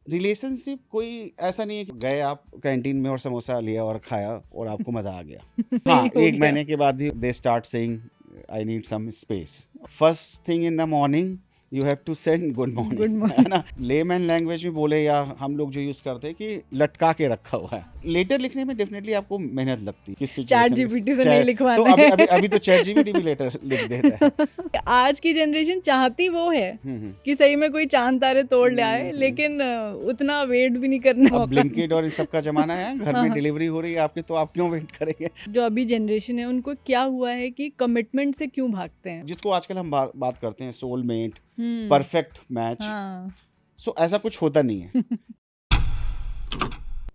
Relationship कोई ऐसा नहीं है कि गए आप कैंटीन में और समोसा लिया और खाया और आपको मजा आ गया। हाँ, हो एक गया। महीने के बाद भी they start saying I need some space. First thing in the morning you have to send good good morning, है मॉर्निंग। ना। लेमैन लैंग्वेज में बोले या हम लोग जो यूज करते हैं कि लटका के रखा हुआ है। लेटर लिखने में डेफिनेटली आपको मेहनत लगती है किस चैट सिचुएशन जीपीटी से नहीं में। तो लिखवाना अभी है। अभी अभी तो चैट जीपीटी भी लेटर लिख देता है। आज की जनरेशन चाहती वो है हम्म। कि सही में कोई चांद तारे तोड़ ले आए, हम्म। लेकिन उतना वेट भी नहीं करना अब मौका। ब्लिंकिट और इन सब का जमाना है, घर में डिलीवरी हो रही है आपकी, तो आप क्यों वेट करेंगे। जो अभी जनरेशन है उनको क्या हुआ है कि कमिटमेंट से क्यों भागते हैं। जिसको आजकल हम बात करते हैं सोलमेट, हम्म। परफेक्ट मैच, हाँ। सो ऐसा कुछ होता नहीं है।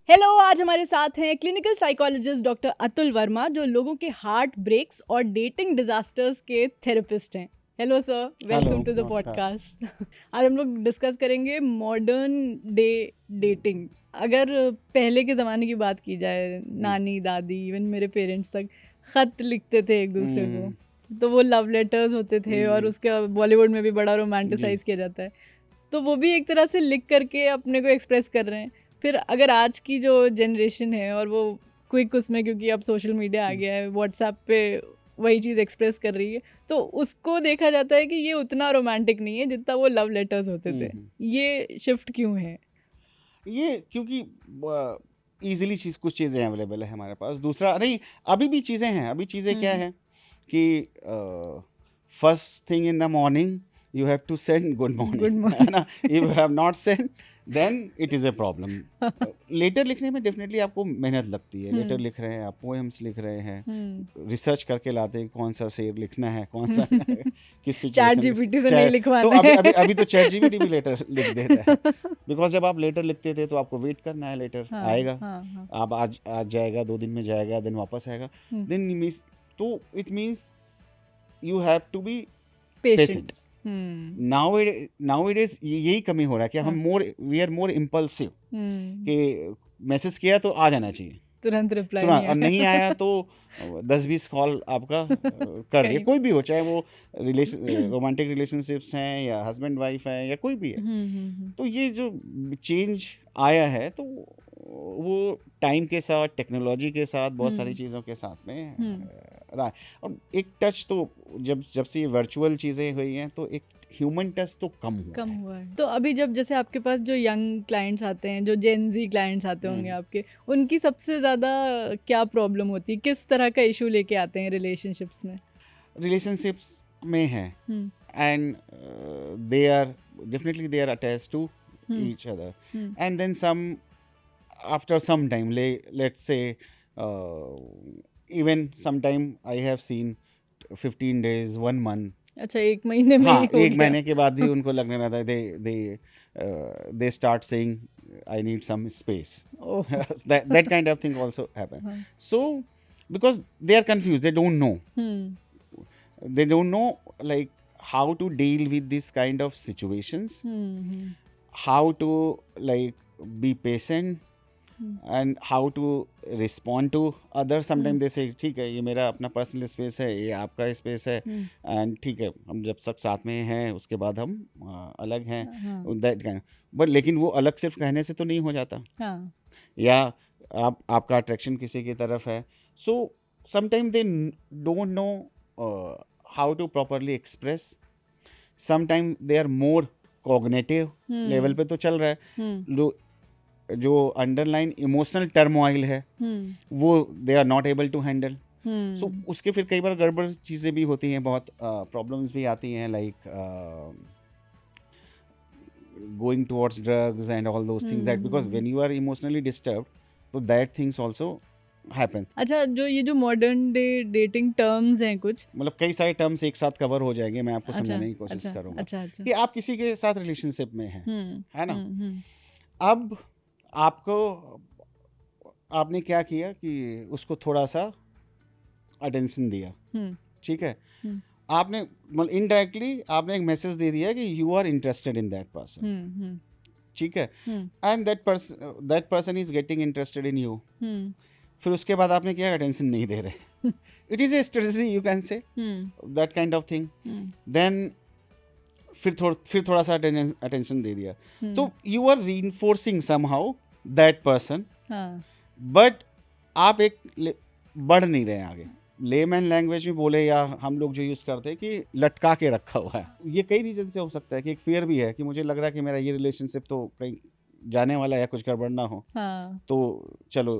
हेलो, आज हमारे साथ हैं clinical psychologist doctor Atul Varma, जो लोगों के हार्ट ब्रेक्स और डेटिंग डिजास्टर्स के थेरेपिस्ट हैं। Hello sir, welcome to the नमस्कार। पॉडकास्ट। आज हम लोग डिस्कस करेंगे मॉडर्न डे डेटिंग। अगर पहले के ज़माने की बात की जाए, नानी दादी इवन मेरे पेरेंट्स तक खत लिखते थे एक दूसरे को, तो वो लव लेटर्स होते थे और उसका बॉलीवुड में भी बड़ा रोमांटिसाइज किया जाता है। तो वो भी एक तरह से लिख करके अपने को एक्सप्रेस कर रहे हैं। फिर अगर आज की जो जनरेशन है और वो क्विक उसमें, क्योंकि अब सोशल मीडिया आ गया है, व्हाट्सएप पे वही चीज़ एक्सप्रेस कर रही है, तो उसको देखा जाता है कि ये उतना रोमांटिक नहीं है जितना वो लव लेटर्स होते थे। ये शिफ्ट क्यों है? ये क्योंकि इजीली कुछ चीज़ें अवेलेबल है हमारे पास। दूसरा नहीं, अभी भी चीज़ें हैं। अभी चीज़ें क्या है कि first thing in the morning you have to send good morning, है ना। If you have not send then it is a problem. Letter लिखने में डेफिनेटली आपको मेहनत लगती है। लेटर लिख रहे हैं आप, पोएम्स लिख रहे हैं, रिसर्च करके लाते हैं कौन सा शेर लिखना है, कौन सा किस चैट सिचुएशन जीपीटी से में। नहीं तो लिखवाना अभी है। अभी अभी तो चैट जीपीटी भी लेटर लिख देता है। बिकॉज जब आप लेटर लिखते थे तो आपको वेट करना है, लेटर आएगा। आप आज जाएगा, 2 दिन में जाएगा, देन वापस आएगा। देन मीन्स, तो it means you have to be patient. Now it is यही कमी हो रहा है कि हम वी आर मोर इम्पल्सिव, कि मैसेज किया तो आ जाना चाहिए तुरंत रिप्लाई तुरंत, नहीं और नहीं आया। आया तो 10-20 कॉल आपका कर दिया। कोई भी हो, चाहे वो रोमांटिक रिलेशनशिप्स हैं या हस्बैंड वाइफ है या कोई भी है। तो ये जो चेंज आया है, तो वो टाइम के साथ, टेक्नोलॉजी के साथ, बहुत सारी चीज़ों के साथ में रहा है। और एक टच तो जब से ये वर्चुअल चीज़ें हुई हैं, तो एक ह्यूमन टच तो कम हुआ है। तो अभी जब जैसे आपके पास जो यंग क्लाइंट्स आते हैं, जो जेन जी क्लाइंट्स आते होंगे आपके, उनकी सबसे ज़्यादा क्या प्रॉब्लम होती है? किस तरह का इशू लेके आते हैं रिलेशनशिप्स में? रिलेशनशिप्स में है, and they are definitely they are attached to each other, and then some after some time, let's say even sometime I have seen 15 days, 1 month. अच्छा, 1 महीने में हाँ, ही हो 1 गया। महीने के बाद भी उनको लगने लगा they start saying I need some space. Oh. that kind of thing also happen. So because they are confused, they don't know, like how to deal with this kind of situations, how to like be patient, and how to respond to others. Sometimes they say ठीक है, ये मेरा अपना personal space है, ये आपका space है, and ठीक है, हम जब तक साथ में हैं उसके बाद हम अलग हैं, दैट काइंड। बट लेकिन वो अलग सिर्फ कहने से तो नहीं हो जाता। या आपका अट्रैक्शन किसी की तरफ है, so sometime they don't know how to properly express. Sometime they are more cognitive level पे तो चल रहा है, जो अंडरलाइन इमोशनल टर्मोइल है वो they are not able to handle. So उसके फिर कई बार गड़बड़ चीज़ें भी होती हैं, बहुत प्रॉब्लम्स भी आती हैं, like going towards drugs and all those things, that because when you are emotionally disturbed, तो दैट थिंग्स ऑल्सो हैपन। अच्छा, जो मॉडर्न डे डेटिंग टर्म्स हैं कुछ, मतलब कई सारे टर्म्स एक साथ कवर हो जाएंगे, मैं आपको समझाने की कोशिश करूंगा। कि आप किसी के साथ रिलेशनशिप में हैं, है ना। अब आपने क्या किया कि उसको थोड़ा सा अटेंशन दिया, ठीक है। आपने मतलब इनडायरेक्टली आपने एक मैसेज दे दिया कि you are interested in that person, ठीक है, and that person is getting interested in you. फिर उसके बाद आपने क्या, अटेंशन नहीं दे रहे। It is a strategy, you can say that kind of thing. Then फिर थोड़ा सा अटेंशन दे दिया, तो you are reinforcing somehow that person, हाँ बट आप बढ़ नहीं रहे हैं आगे। लेमैन लैंग्वेज में बोले या हम लोग जो यूज़ करते हैं कि लटका के रखा हुआ है। ये कई रीजन से हो सकता है कि एक फियर भी है कि मुझे लग रहा है कि मेरा ये रिलेशनशिप तो कहीं जाने वाला है या कुछ गड़बड़ ना हो, हाँ तो चलो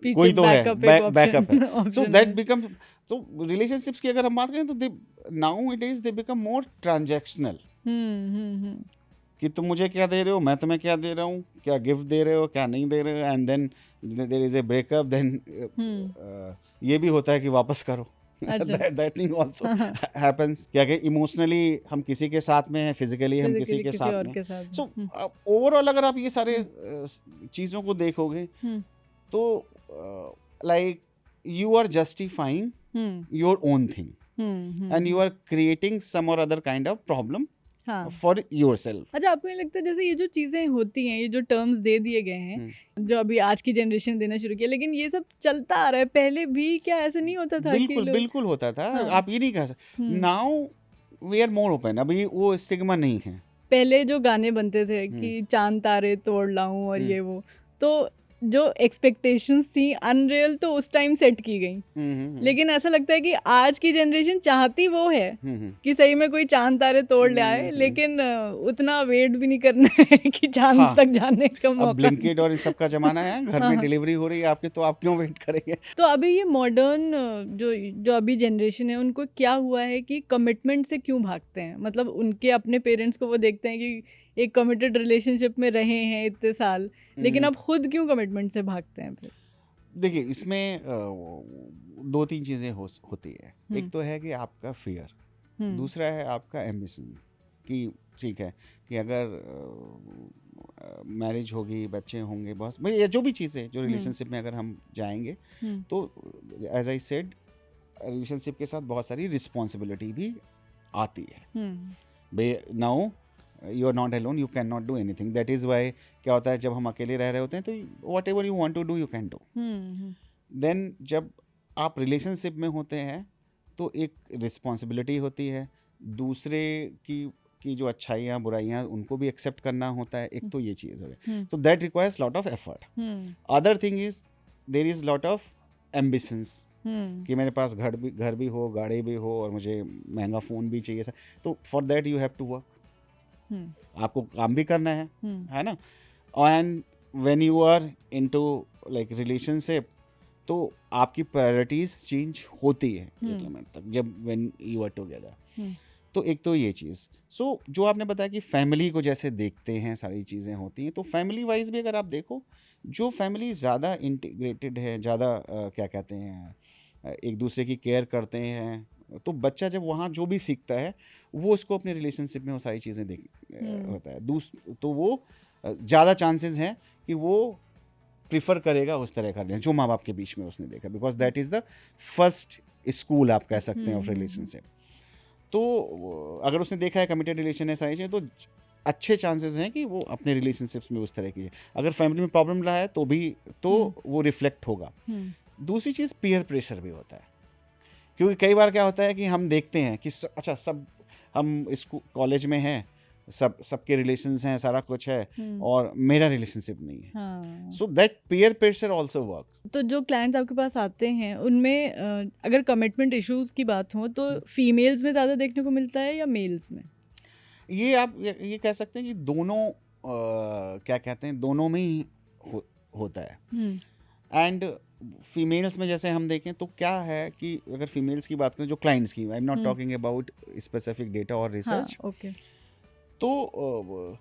पीछे कोई तो है, बैकअप एक बैकअप है। सो ऑप्शन दैट है। बिकम, तो रिलेशनशिप्स की अगर हम बात करें तो they now it is they become more transactional, hmm कि तुम मुझे क्या दे रहे हो, मैं तुम्हें क्या दे रहा हूँ, क्या गिफ्ट दे रहे हो, क्या नहीं दे रहे हो, and then there is a breakup, then ये भी होता है कि वापस करो। अच्छा that thing also happens, क्या कि इमोशनली हम किसी के साथ में हैं, फिजिकली हम किसी फिजिकली के किसी साथ और में। के साथ सो ओवरऑल अगर आप ये सारे चीज़ों को देखोगे हम्म तो like you are justifying your own thing and you are creating some और अदर काइंड ऑफ प्रॉब्लम हाँ फॉर योर सेल्फ। अच्छा आपको नहीं लगता जैसे ये जो चीजें होती हैं, ये जो टर्म्स दे दिए गए हैं जो अभी आज की जनरेशन देना शुरू किया, लेकिन ये सब चलता आ रहा है, पहले भी क्या ऐसा नहीं होता था कि बिल्कुल लोग बिल्कुल होता था। हाँ। आप ये नहीं कह सकते, now we are more open, अभी वो स्टिग्मा नहीं है। पहले जो गाने बनते थे कि चांद तारे तोड़ लाऊं और ये वो, तो जो एक्सपेक्टेशंस थी अनरियल तो उस टाइम सेट की गई, लेकिन ऐसा लगता है कि आज की जनरेशन चाहती वो है कि सही में कोई चांद तारे तोड़ ले आए, लेकिन उतना वेट भी नहीं करना है कि चांद हाँ, तक जाने का अब मौका। ब्लिंकिट और इन सब का जमाना है, घर में डिलीवरी हो रही है आपके, तो आप क्यों वेट करेंगे। तो अभी ये मॉडर्न जो अभी जनरेशन है, उनको क्या हुआ है कि कमिटमेंट से क्यों भागते हैं? मतलब उनके अपने पेरेंट्स को वो देखते हैं कि एक कमिटेड रिलेशनशिप में रहे हैं इतने साल, लेकिन अब खुद क्यों कमिटमेंट से भागते हैं फिर? देखिए इसमें दो तीन चीज़ें होती है। एक तो है कि आपका फियर, दूसरा है आपका एम्बिशन, कि ठीक है कि अगर मैरिज होगी, बच्चे होंगे, बहुत ये जो भी चीज़ें जो रिलेशनशिप में अगर हम जाएंगे तो एज आई सेड रिलेशनशिप के साथ बहुत सारी रिस्पॉन्सिबिलिटी भी आती है। Now you are not alone, you can not do anything, that is why क्या होता है जब हम अकेले रह रहे होते हैं तो whatever you want to do you can do. Then जब आप रिलेशनशिप में होते हैं तो एक रिस्पॉन्सिबिलिटी होती है, दूसरे की जो अच्छाइयाँ बुराइयाँ उनको भी एक्सेप्ट करना होता है। एक तो ये चीज़ है, तो that requires lot of effort. Other thing is there is lot of ambitions, कि मेरे पास घर भी हो, गाड़ी भी हो, और मुझे महंगा फ़ोन भी चाहिए। तो for that you have to work, आपको काम भी करना है ना। And when you are into like relationship तो आपकी प्रायोरिटीज चेंज होती है एक लिमिट तक, जब व्हेन यू आर टुगेदर। तो एक तो ये चीज़। सो जो आपने बताया कि फैमिली को जैसे देखते हैं, सारी चीज़ें होती हैं, तो फैमिली वाइज भी अगर आप देखो, जो फैमिली ज़्यादा इंटीग्रेटेड है, ज़्यादा क्या कहते हैं, एक दूसरे की केयर करते हैं, तो बच्चा जब वहाँ जो भी सीखता है वो उसको अपने रिलेशनशिप में वो सारी चीज़ें देख होता है। तो वो ज़्यादा चांसेस हैं कि वो प्रिफर करेगा उस तरह का जो माँ बाप के बीच में उसने देखा, because that is the first school आप कह सकते हैं ऑफ रिलेशनशिप। तो अगर उसने देखा है कमिटेड रिलेशन है, सारी चीज़ें, तो अच्छे चांसेस हैं कि वो अपने रिलेशनशिप्स में उस तरह की है। अगर फैमिली में प्रॉब्लम रहा है तो भी तो वो रिफ्लेक्ट होगा। दूसरी चीज़ पीयर प्रेशर भी होता है, क्योंकि कई बार क्या होता है कि हम देखते हैं कि अच्छा सब हम स्कूल कॉलेज में हैं, सबके रिलेशंस हैं, सारा कुछ है, और मेरा रिलेशनशिप नहीं है। So that peer pressure also works. तो जो क्लाइंट्स आपके पास आते हैं उनमें अगर कमिटमेंट इश्यूज की बात हो तो फीमेल्स में ज़्यादा देखने को मिलता है या मेल्स में? ये आप ये कह सकते हैं कि दोनों क्या कहते हैं, दोनों में ही होता है। एंड फीमेल्स में जैसे हम देखें तो क्या है कि अगर फीमेल्स की बात करें, जो क्लाइंट्स की, आई am not talking about specific data और रिसर्च, तो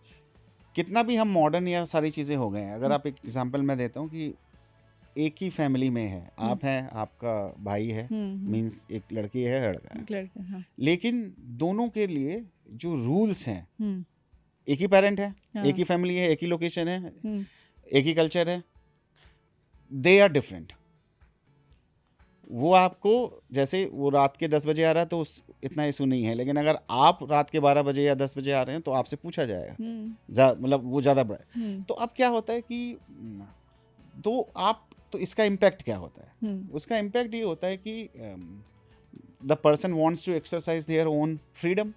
कितना भी हम मॉडर्न या सारी चीज़ें हो गए हैं, अगर आप एक एग्जांपल मैं देता हूँ कि एक ही फैमिली में है, आप हैं, आपका भाई है, मींस एक लड़की है, लड़का है, लेकिन दोनों के लिए जो रूल्स हैं, एक ही पेरेंट है, एक ही फैमिली है, एक ही लोकेशन है, एक ही कल्चर है, दे आर डिफरेंट। वो आपको जैसे वो रात के 10 बजे आ रहा है तो इतना इशू नहीं है, लेकिन अगर आप रात के 12 बजे या 10 बजे आ रहे हैं तो आपसे पूछा जाएगा, मतलब वो ज़्यादा बड़ा है। तो अब क्या होता है कि तो इसका इम्पैक्ट क्या होता है? उसका इम्पैक्ट ये होता है कि the person wants to exercise their own freedom.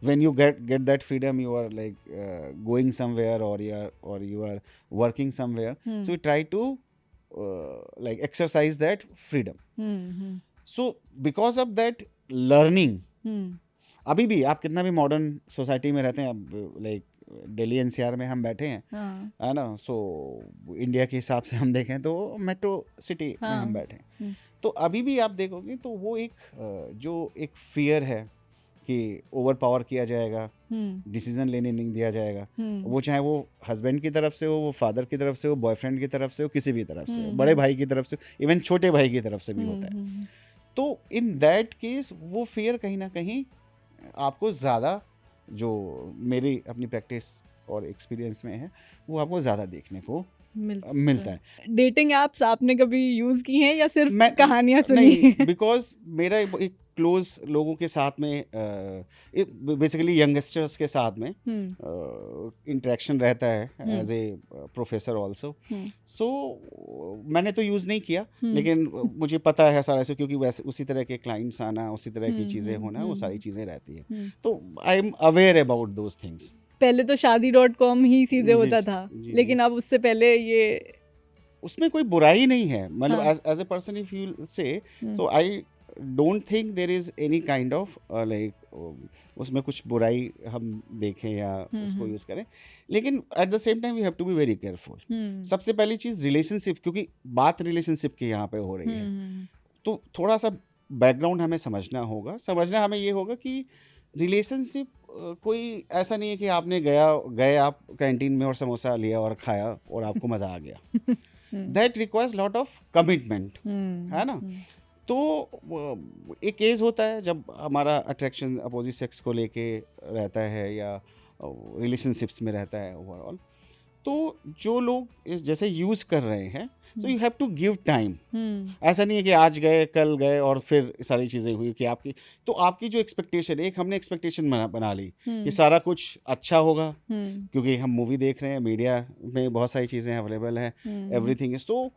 When you get that freedom, you are like going somewhere, or you are working somewhere, so you try to like exercise that freedom. So because of that learning, अभी भी आप कितना भी modern society में रहते हैं, अब like Delhi NCR में हम बैठे हैं, है ना, सो इंडिया के हिसाब से हम देखें तो मेट्रो सिटी में हम बैठे हैं, तो अभी भी आप देखोगे तो वो एक जो एक फियर है कि ओवर पावर किया जाएगा, डिसीजन लेने नहीं दिया जाएगा, वो चाहे वो हस्बैंड की तरफ से हो, वो फादर की तरफ से हो, बॉयफ्रेंड की तरफ से हो, किसी भी तरफ से हो, बड़े भाई की तरफ से हो, इवन छोटे भाई की तरफ से भी होता है। तो इन दैट केस वो फियर कहीं ना कहीं आपको ज़्यादा, जो मेरी अपनी प्रैक्टिस और एक्सपीरियंस में है, वो आपको ज़्यादा देखने को मिलता है। डेटिंग एप्स आपने कभी यूज़ की हैं या सिर्फ कहानियाँ सुनी? नहीं, बिकॉज मेरा एक क्लोज लोगों के साथ में, बेसिकली यंगस्टर्स के साथ में इंटरेक्शन रहता है एज ए प्रोफेसर ऑल्सो, सो मैंने तो यूज़ नहीं किया, लेकिन मुझे पता है सारा, क्योंकि वैसे उसी तरह के क्लाइंट्स आना, उसी तरह की चीज़ें होना, वो सारी चीज़ें रहती है, तो I am aware about those things. पहले तो शादी.com ही सीधे होता था, लेकिन अब उससे पहले ये, उसमें कोई बुराई नहीं है, मतलब as a person if you say, so I don't think there is any kind of like उसमें कुछ बुराई हम देखें या उसको यूज करें, लेकिन at the same time we have to be very careful. सबसे पहली चीज रिलेशनशिप, क्योंकि बात रिलेशनशिप की यहाँ पे हो रही है, तो थोड़ा सा बैकग्राउंड हमें समझना हमें ये होगा कि रिलेशनशिप कोई ऐसा नहीं है कि आपने गए आप कैंटीन में और समोसा लिया और खाया और आपको मजा आ गया। That requires lot of commitment, है ना। तो एक एज होता है जब हमारा अट्रैक्शन अपोजिट सेक्स को लेके रहता है या रिलेशनशिप्स में रहता है ओवरऑल, तो जो लोग जैसे यूज़ कर रहे हैं, so you have to give time. ऐसा नहीं है कि आज गए कल गए और फिर सारी चीज़ें हुई कि आपकी जो एक्सपेक्टेशन है, एक हमने एक्सपेक्टेशन बना ली कि सारा कुछ अच्छा होगा, क्योंकि हम मूवी देख रहे हैं, मीडिया में बहुत सारी चीज़ें अवेलेबल है, एवरीथिंग इज, तो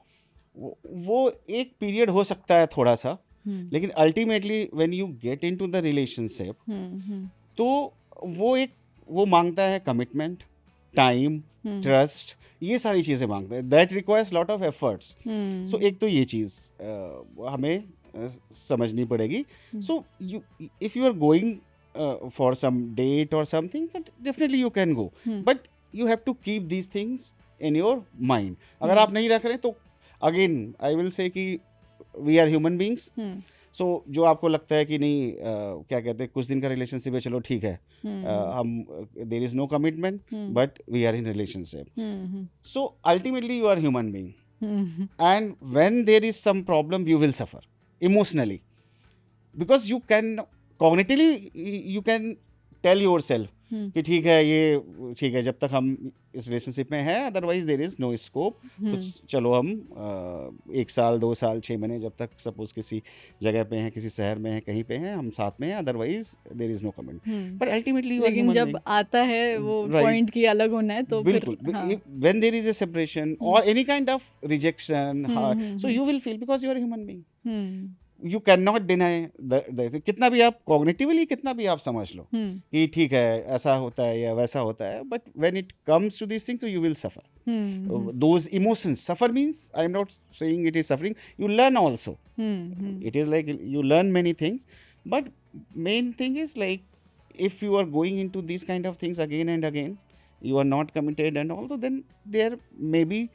वो एक पीरियड हो सकता है थोड़ा सा, लेकिन ultimately when you get into the relationship, तो वो मांगता है कमिटमेंट, टाइम, ट्रस्ट, ये सारी चीज़ें मांगता है, that requires lot of efforts. So एक तो ये चीज़ हमें समझनी पड़ेगी। So if you are going for some date और something, so definitely you can go, but you have to keep these things in your mind. अगर आप नहीं रख रहे तो अगेन आई विल से कि वी आर ह्यूमन बींग्स, सो जो आपको लगता है कि नहीं, क्या कहते हैं, कुछ दिन का रिलेशनशिप है, चलो ठीक है, हम there is no commitment but we are in relationship, so ultimately you are human being, and when there is some problem you will suffer emotionally, because you can cognitively you can tell yourself कि ठीक है, ये ठीक है, जब तक हम इस रिलेशनशिप में हैं, otherwise there is no scope, तो चलो हम 1 साल 2 साल 6 महीने, जब तक सपोज किसी जगह पे हैं, किसी शहर में हैं, कहीं पे हैं, हम साथ में हैं, otherwise there is no commitment. But ultimately लेकिन जब आता है वो पॉइंट की अलग होना है, तो बिल्कुल, when there is a separation और any kind of rejection, so you will feel, because you are human being, you can not deny कितना भी आप कॉग्निटिवली कितना भी आप समझ लो कि ठीक है, ऐसा होता है या वैसा होता है, but when it comes to this things, you will suffer those emotions. Suffer means I am not saying it is suffering, you learn also, it is like you learn many things, but main thing is like if you are going into these kind of things again and again, you are not committed and all, so then there may be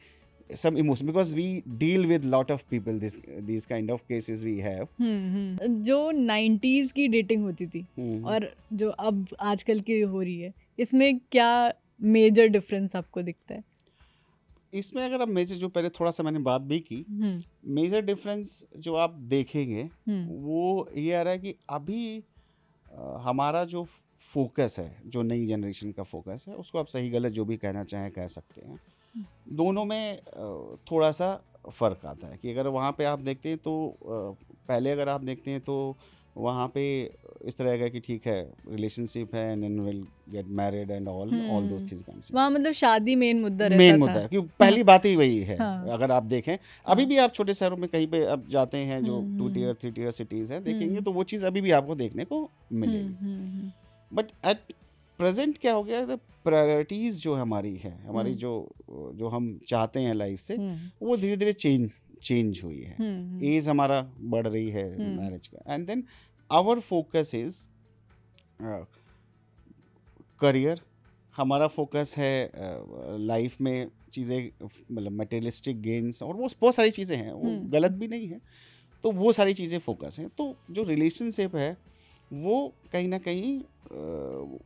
some emotion, because we deal with lot of people, these kind of cases we have. जो 90s की dating होती थी और जो अब आजकल की हो रही है, इसमें क्या मेजर डिफरेंस आपको दिखता है? इसमें अगर आप मेजर, जो पहले थोड़ा सा मैंने बात भी की, मेजर डिफरेंस जो आप देखेंगे वो ये आ रहा है कि अभी हमारा जो फोकस है, जो नई जनरेशन का फोकस है, उसको आप सही गलत जो भी कहना चाहें कह सकते हैं, दोनों में थोड़ा सा फ़र्क आता है। कि अगर वहाँ पे आप देखते हैं तो पहले अगर आप देखते हैं तो वहाँ पे इस तरह का कि ठीक है रिलेशनशिप है and then will get married and all those things comes. वहाँ मतलब शादी मेन मुद्दा रहता मेन था। मुद्दा है क्योंकि पहली बात ही वही है। हाँ। अगर आप देखें अभी भी आप छोटे शहरों में कहीं पे अब जाते हैं जो 2 टियर 3 टियर सिटीज हैं देखेंगे तो वो चीज़ अभी भी आपको देखने को मिलेगी। बट एट प्रेजेंट क्या हो गया है, प्रायोरिटीज जो हमारी है, हमारी जो हम चाहते हैं लाइफ से वो धीरे धीरे चेंज हुई है। एज हमारा बढ़ रही है मैरिज का and then our focus is career. हमारा फोकस है लाइफ में चीज़ें मतलब मटेरियलिस्टिक गेन्स और वो बहुत सारी चीज़ें हैं, वो गलत भी नहीं है, तो वो सारी चीज़ें फोकस हैं। तो जो रिलेशनशिप है वो कहीं ना कहीं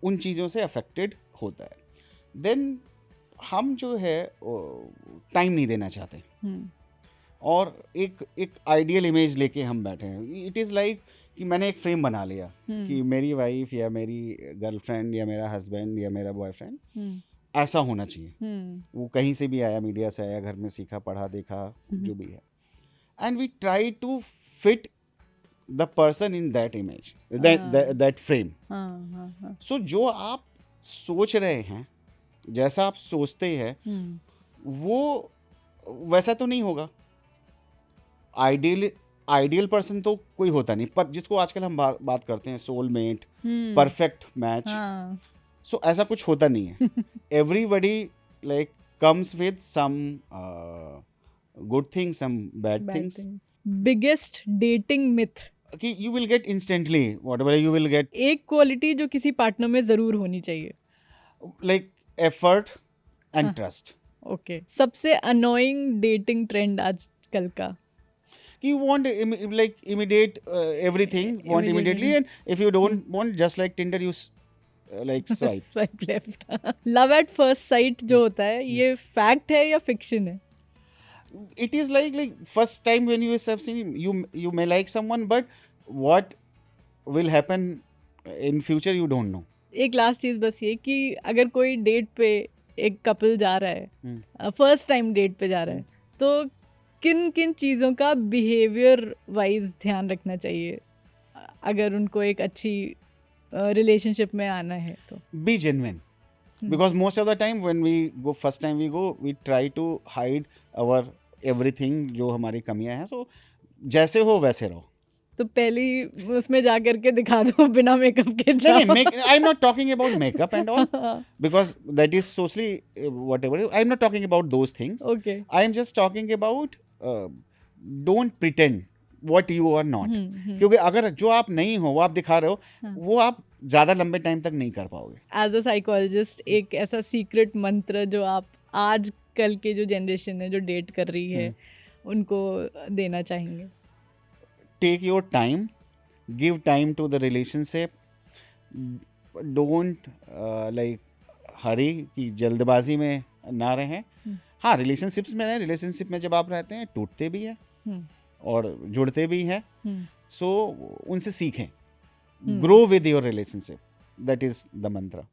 उन चीज़ों से अफेक्टेड होता है। देन हम जो है टाइम नहीं देना चाहते और एक आइडियल इमेज लेके हम बैठे हैं। इट इज़ लाइक कि मैंने एक फ्रेम बना लिया कि मेरी वाइफ या मेरी गर्लफ्रेंड या मेरा हस्बैंड या मेरा बॉयफ्रेंड ऐसा होना चाहिए। वो कहीं से भी आया, मीडिया से आया, घर में सीखा पढ़ा देखा जो भी है, and we try to fit the person in that image, that frame. So जो आप सोच रहे हैं, जैसा आप सोचते हैं वो वैसा तो नहीं होगा। आइडियल पर्सन तो कोई होता नहीं, पर जिसको आजकल हम बात करते हैं सोलमेट, परफेक्ट मैच, सो ऐसा कुछ होता नहीं है। Everybody like comes with some good things, some bad things. Biggest dating myth कि you will get instantly whatever you will get. एक क्वालिटी जो किसी पार्टनर में जरूर होनी चाहिए, like effort and trust. Okay. सबसे अनोइंग डेटिंग ट्रेंड आजकल का you want like immediate everything, want immediately, and if you don't want, just like Tinder, you like swipe left. Love at first sight जो होता है ये fact है या fiction है? It is like first time when you have seen, you may like someone, but what will happen in future you don't know. एक last चीज बस ये कि अगर कोई डेट पे एक कपल जा रहा है, फर्स्ट टाइम डेट पे जा रहा है, तो किन किन चीज़ों का बिहेवियर वाइज ध्यान रखना चाहिए अगर उनको एक अच्छी रिलेशनशिप में आना है? तो be genuine, because most of the time when we go, first time we go, we try to hide our everything, जो हमारी कमियां हैं। सो जैसे हो वैसे रहो। तो पहली उसमें जा करके दिखा दो बिना मेकअप के। नहीं, I am not talking about makeup and all, because that is socially whatever, I am not talking about those things. Okay, I am just talking about don't pretend what you are not. क्योंकि अगर जो आप नहीं हो वो आप दिखा रहे हो, वो आप ज्यादा लंबे टाइम तक नहीं कर पाओगे। एज अ साइकोलॉजिस्ट एक ऐसा सीक्रेट मंत्र जो आप आज कल के जो जनरेशन है जो डेट कर रही है उनको देना चाहेंगे? Take your time, give time to the relationship, don't like hurry, कि जल्दबाजी में ना रहें। हाँ, रिलेशनशिप्स में, रिलेशनशिप में जब आप रहते हैं टूटते भी हैं और जुड़ते भी हैं। सो उनसे सीखें, grow with your relationship, that is the मंत्र।